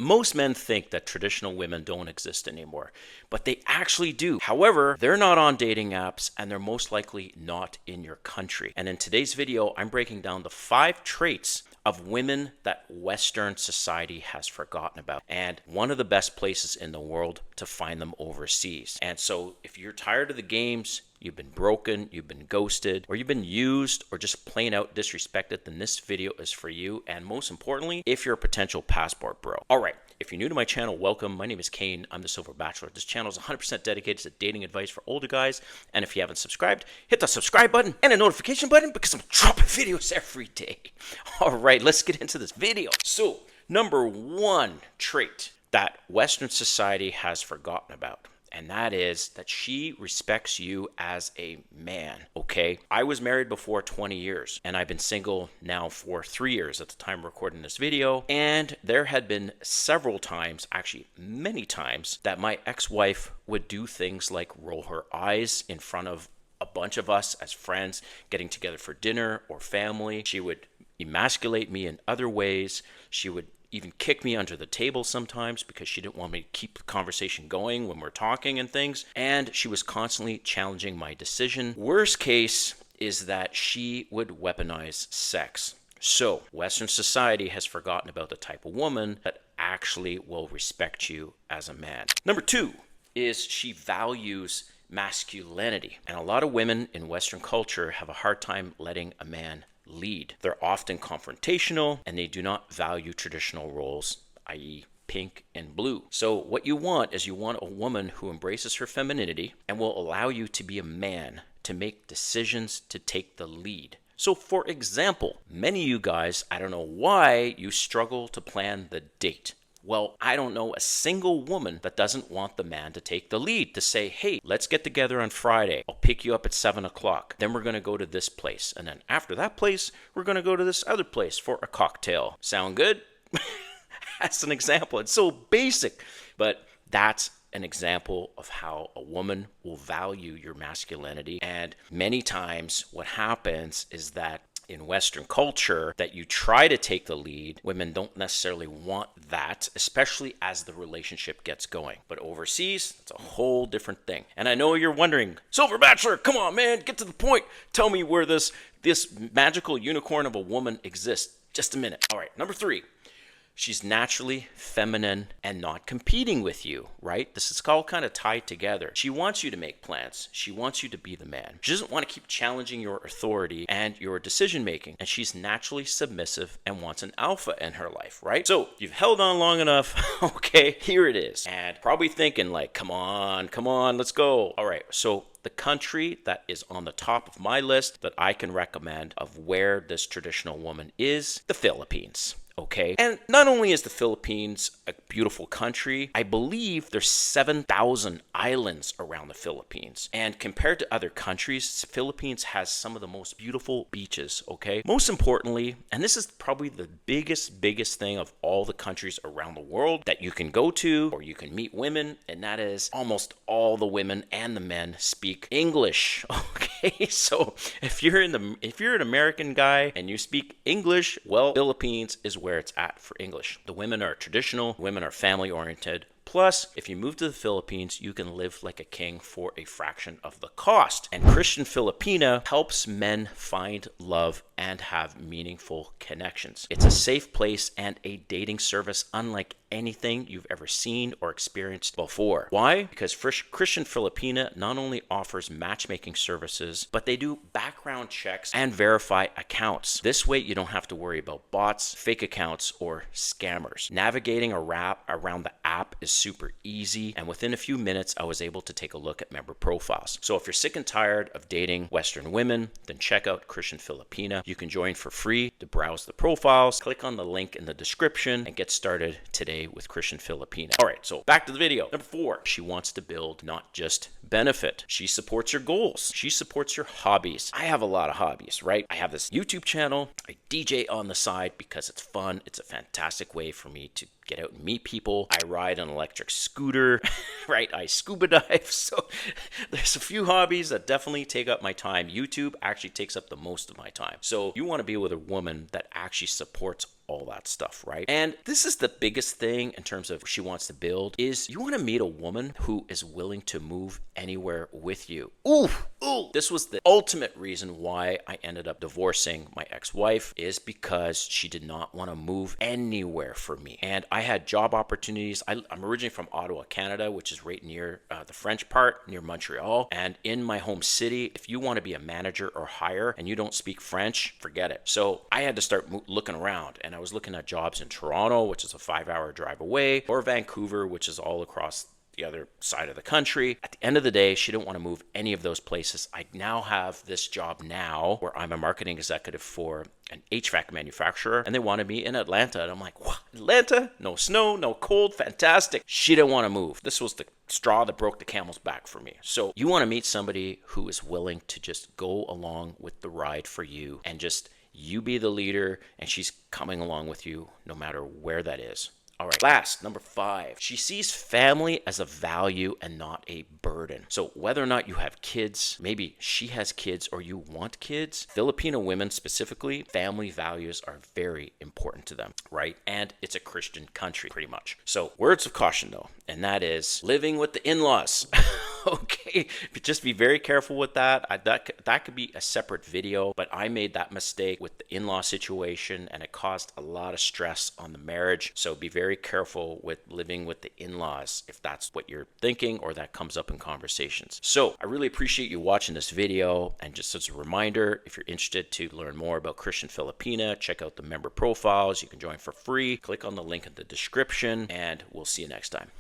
Most men think that traditional women don't exist anymore, but they actually do. However, they're not on dating apps and they're most likely not in your country. And in today's video, I'm breaking down the 5 traits of women that Western society has forgotten about, and one of the best places in the world to find them overseas. And so if you're tired of the games, you've been broken, you've been ghosted, or you've been used or just plain out disrespected, then this video is for you. And most importantly, if you're a potential passport bro. All right, if you're new to my channel, welcome. My name is Kane. I'm the Silver Bachelor. This channel is 100% dedicated to dating advice for older guys. And if you haven't subscribed, hit the subscribe button and a notification button because I'm dropping videos every day. All right, let's get into this video. So, number 1 trait that Western society has forgotten about, and that is that she respects you as a man, okay? I was married before 20 years, and I've been single now for 3 years at the time of recording this video, and there had been several times, actually many times, that my ex-wife would do things like roll her eyes in front of a bunch of us as friends getting together for dinner or family. She would emasculate me in other ways. She would even kick me under the table sometimes because she didn't want me to keep the conversation going when we're talking and things. And she was constantly challenging my decision. Worst case is that she would weaponize sex. So Western society has forgotten about the type of woman that actually will respect you as a man. Number 2 is she values masculinity. And a lot of women in Western culture have a hard time letting a man lead. They're often confrontational and they do not value traditional roles, i.e. pink and blue. So what you want is you want a woman who embraces her femininity and will allow you to be a man, to make decisions, to take the lead. So for example, many of you guys, I don't know why you struggle to plan the date. Well, I don't know a single woman that doesn't want the man to take the lead, to say, hey, let's get together on Friday. I'll pick you up at 7 o'clock. Then we're going to go to this place. And then after that place, we're going to go to this other place for a cocktail. Sound good? That's an example. It's so basic, but that's an example of how a woman will value your masculinity. And many times what happens is that in Western culture, that you try to take the lead, women don't necessarily want that, especially as the relationship gets going. But overseas, it's a whole different thing. And I know you're wondering, Silver Bachelor, come on, man, get to the point. Tell me where this magical unicorn of a woman exists. Just a minute. All right, number 3. She's naturally feminine and not competing with you, right? This is all kind of tied together. She wants you to make plans. She wants you to be the man. She doesn't want to keep challenging your authority and your decision making. And she's naturally submissive and wants an alpha in her life, right? So you've held on long enough. Okay, here it is. And probably thinking like, come on, let's go. All right, so the country that is on the top of my list that I can recommend of where this traditional woman is, the Philippines. Okay. And not only is the Philippines a beautiful country, I believe there's 7,000 islands around the Philippines. And compared to other countries, the Philippines has some of the most beautiful beaches, okay? Most importantly, and this is probably the biggest thing of all the countries around the world that you can go to or you can meet women, and that is almost all the women and the men speak English, okay? So if you're an American guy and you speak English, well, Philippines is where it's at for English. The women are traditional, women are family oriented. Plus, if you move to the Philippines, you can live like a king for a fraction of the cost. And Christian Filipina helps men find love and have meaningful connections. It's a safe place and a dating service unlike anything you've ever seen or experienced before. Why? Because Christian Filipina not only offers matchmaking services, but they do background checks and verify accounts. This way, you don't have to worry about bots, fake accounts, or scammers. Navigating around the app is super easy, and within a few minutes, I was able to take a look at member profiles. So if you're sick and tired of dating Western women, then check out Christian Filipina. You can join for free to browse the profiles. Click on the link in the description and get started today with Christian Filipina. All right, so back to the video. Number 4, she wants to build, not just benefit. She supports your goals. She supports your hobbies. I have a lot of hobbies, right? I have this YouTube channel. I DJ on the side because it's fun. It's a fantastic way for me to get out and meet people. I ride an electric scooter, right? I scuba dive. So there's a few hobbies that definitely take up my time. YouTube actually takes up the most of my time. So you want to be with a woman that actually supports all that stuff, right? And this is the biggest thing in terms of she wants to build is you want to meet a woman who is willing to move anywhere with you. Ooh. This was the ultimate reason why I ended up divorcing my ex-wife, is because she did not want to move anywhere for me. And I had job opportunities. I'm originally from Ottawa, Canada, which is right near the French part, near Montreal. And in my home city, if you want to be a manager or higher and you don't speak French, forget it. So I had to start looking around, and I was looking at jobs in Toronto, which is a 5-hour drive away, or Vancouver, which is all across the other side of the country. At the end of the day, she didn't want to move any of those places. I now have this job now where I'm a marketing executive for an HVAC manufacturer, and they wanted me in Atlanta. And I'm like, what? Atlanta? No snow, no cold, fantastic. She didn't want to move. This was the straw that broke the camel's back for me. So you want to meet somebody who is willing to just go along with the ride for you, and just you be the leader, and she's coming along with you no matter where that is. All right, last, number 5. She sees family as a value and not a burden. So whether or not you have kids, maybe she has kids or you want kids, Filipino women specifically, family values are very important to them, right? And it's a Christian country, pretty much. So words of caution though, and that is living with the in-laws. Okay, just be very careful with that. That could be a separate video, but I made that mistake with the in-law situation, and it caused a lot of stress on the marriage. So be very careful with living with the in-laws if that's what you're thinking or that comes up in conversations. So I really appreciate you watching this video, and just as a reminder, if you're interested to learn more about Christian Filipina, check out the member profiles. You can join for free. Click on the link in the description, and we'll see you next time.